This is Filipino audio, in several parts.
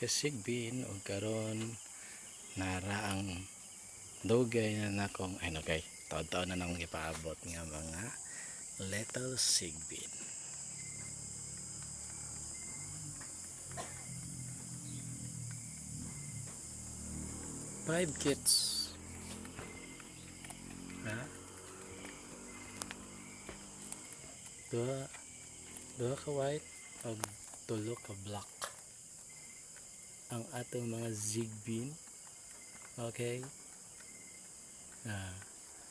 kasigbin o karon naraang dugay na nakong ay okay taon-taon na nang ipaabot nga mga little sigbin. Five kids ha duha ka white o tulo ka black ang atong mga zigbin. Okay,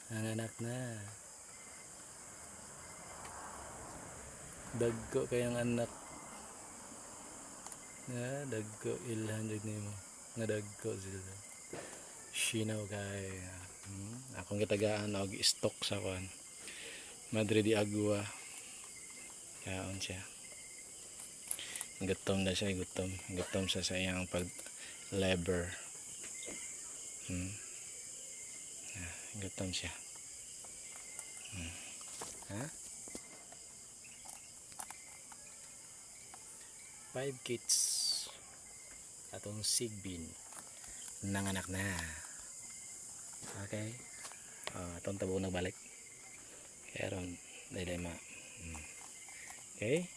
nanganak na, dagko kayang anak na dagko ilhan jud nimo nga dagko sila shinaw kay akong gitagaan og stock sa kwan Madre de Agua kaon siya gutom na siya gutom sa iyang pag labor gutom siya ha 5 kids atong sigbin nanganak na. Okay, atong tabo nagbalik kaya ron dilema. Okay,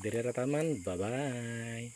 diri ra taman, bye bye.